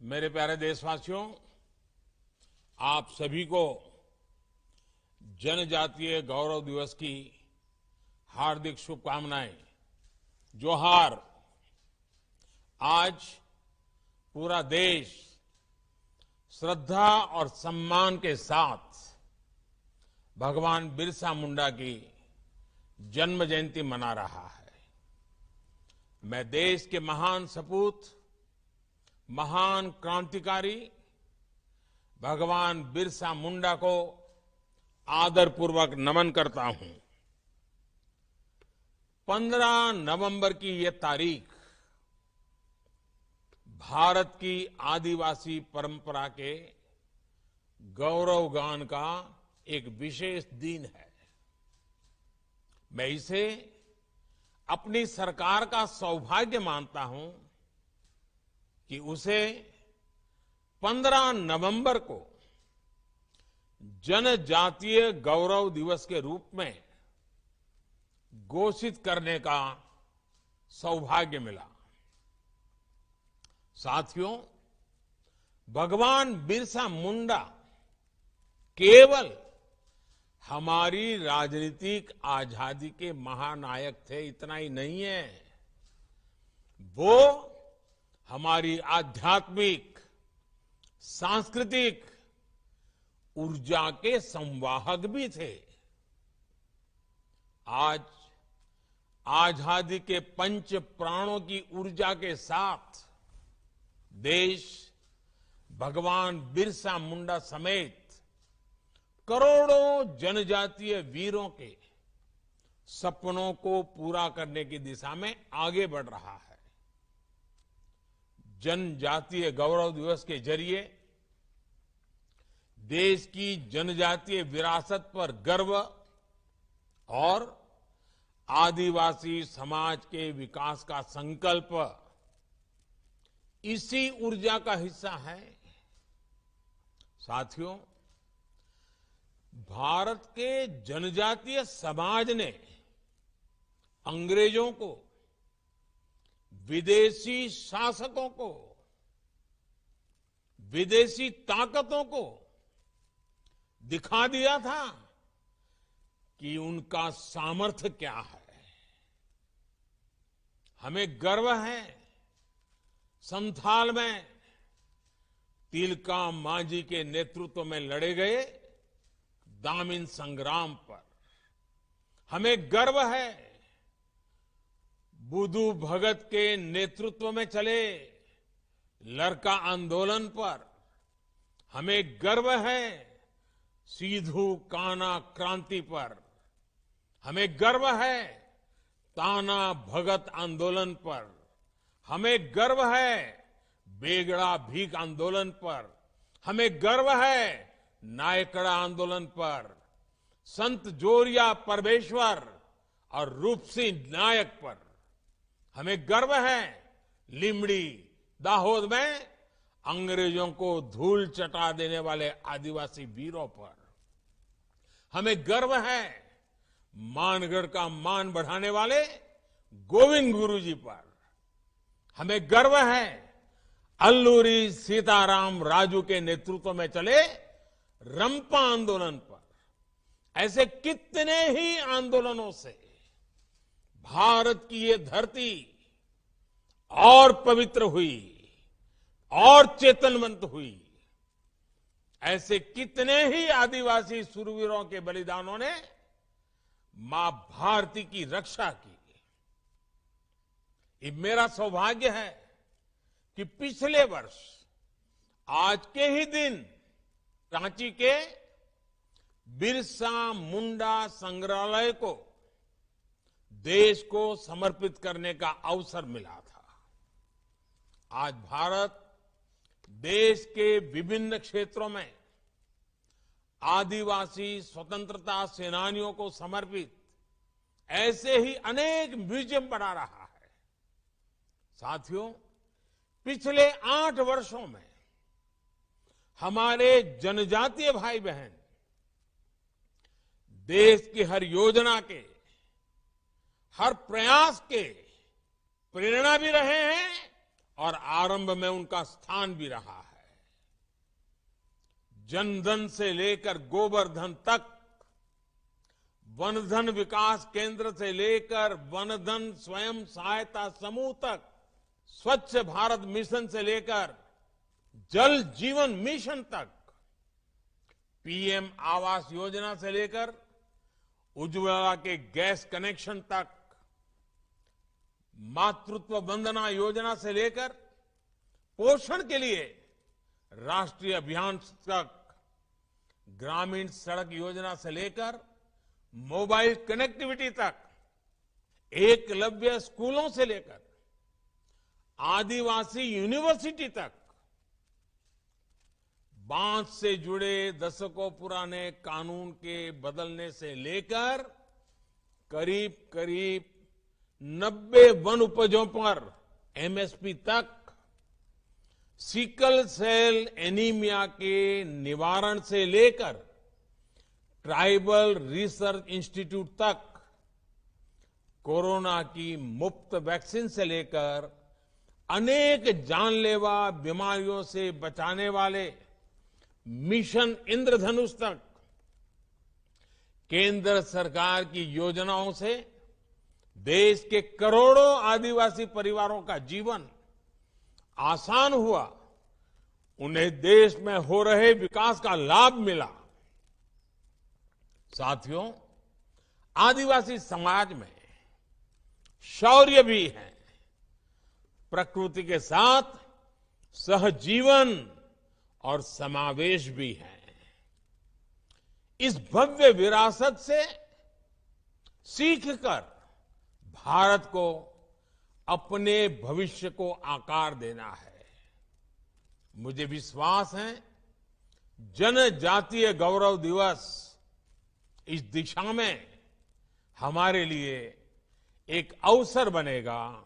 मेरे प्यारे देशवासियों, आप सभी को जनजातीय गौरव दिवस की हार्दिक शुभकामनाएं। जोहार। आज पूरा देश श्रद्धा और सम्मान के साथ भगवान बिरसा मुंडा की जन्म जयंती मना रहा है। मैं देश के महान सपूत, महान क्रांतिकारी भगवान बिरसा मुंडा को आदरपूर्वक नमन करता हूं। 15 नवंबर की यह तारीख भारत की आदिवासी परंपरा के गौरवगान का एक विशेष दिन है। मैं इसे अपनी सरकार का सौभाग्य मानता हूं कि उसे 15 नवंबर को जनजातीय गौरव दिवस के रूप में घोषित करने का सौभाग्य मिला। साथियों, भगवान बिरसा मुंडा केवल हमारी राजनीतिक आजादी के महानायक थे, इतना ही नहीं है। वो हमारी आध्यात्मिक, सांस्कृतिक ऊर्जा के संवाहक भी थे। आज आजादी के पंच प्राणों की ऊर्जा के साथ देश भगवान बिरसा मुंडा समेत करोड़ों जनजातीय वीरों के सपनों को पूरा करने की दिशा में आगे बढ़ रहा है। जनजातीय गौरव दिवस के जरिए देश की जनजातीय विरासत पर गर्व और आदिवासी समाज के विकास का संकल्प इसी ऊर्जा का हिस्सा है। साथियों, भारत के जनजातीय समाज ने अंग्रेजों को, विदेशी शासकों को, विदेशी ताकतों को दिखा दिया था कि उनका सामर्थ्य क्या है। हमें गर्व है संथाल में तिलका मांझी के नेतृत्व में लड़े गए दामिन संग्राम पर। हमें गर्व है बुधु भगत के नेतृत्व में चले लरका आंदोलन पर। हमें गर्व है सिद्धू कान्हा क्रांति पर। हमें गर्व है ताना भगत आंदोलन पर। हमें गर्व है बेगड़ा भीख आंदोलन पर। हमें गर्व है नायकड़ा आंदोलन पर, संत जोरिया परमेश्वर और रूपसिंह नायक पर। हमें गर्व है लिमड़ी, दाहोद में अंग्रेजों को धूल चटा देने वाले आदिवासी वीरों पर। हमें गर्व है मानगढ़ का मान बढ़ाने वाले गोविंद गुरु जी पर। हमें गर्व है अल्लूरी सीताराम राजू के नेतृत्व में चले रंपा आंदोलन पर। ऐसे कितने ही आंदोलनों से भारत की ये धरती और पवित्र हुई और चेतनवंत हुई। ऐसे कितने ही आदिवासी शूरवीरों के बलिदानों ने मां भारती की रक्षा की। ये मेरा सौभाग्य है कि पिछले वर्ष आज के ही दिन रांची के बिरसा मुंडा संग्रहालय को देश को समर्पित करने का अवसर मिला था। आज भारत देश के विभिन्न क्षेत्रों में आदिवासी स्वतंत्रता सेनानियों को समर्पित ऐसे ही अनेक म्यूजियम बना रहा है। साथियों, पिछले 8 वर्षों में हमारे जनजातीय भाई बहन देश की हर योजना के, हर प्रयास के प्रेरणा भी रहे हैं और आरंभ में उनका स्थान भी रहा है। जनधन से लेकर गोबरधन तक, वनधन विकास केंद्र से लेकर वनधन स्वयं सहायता समूह तक, स्वच्छ भारत मिशन से लेकर जल जीवन मिशन तक, पीएम आवास योजना से लेकर उज्ज्वला के गैस कनेक्शन तक, मातृत्व वंदना योजना से लेकर पोषण के लिए राष्ट्रीय अभियान तक, ग्रामीण सड़क योजना से लेकर मोबाइल कनेक्टिविटी तक, एकलव्य स्कूलों से लेकर आदिवासी यूनिवर्सिटी तक, बांध से जुड़े दशकों पुराने कानून के बदलने से लेकर करीब करीब 90 वन उपजों पर एमएसपी तक, सिकल सेल एनीमिया के निवारण से लेकर ट्राइबल रिसर्च इंस्टीट्यूट तक, कोरोना की मुफ्त वैक्सीन से लेकर अनेक जानलेवा बीमारियों से बचाने वाले मिशन इंद्रधनुष तक, केंद्र सरकार की योजनाओं से देश के करोड़ों आदिवासी परिवारों का जीवन आसान हुआ, उन्हें देश में हो रहे विकास का लाभ मिला। साथियों, आदिवासी समाज में शौर्य भी है, प्रकृति के साथ सहजीवन और समावेश भी है। इस भव्य विरासत से सीखकर भारत को अपने भविष्य को आकार देना है। मुझे विश्वास है जनजातीय गौरव दिवस इस दिशा में हमारे लिए एक अवसर बनेगा,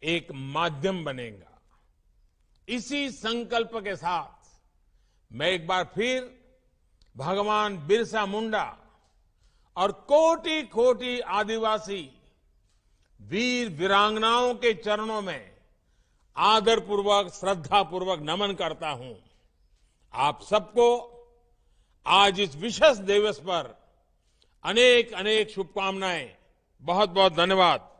एक माध्यम बनेगा। इसी संकल्प के साथ मैं एक बार फिर भगवान बिरसा मुंडा और कोटि कोटि आदिवासी वीर वीरांगनाओं के चरणों में आदरपूर्वक श्रद्धापूर्वक नमन करता हूं। आप सबको आज इस विशेष दिवस पर अनेक अनेक शुभकामनाएं। बहुत बहुत धन्यवाद।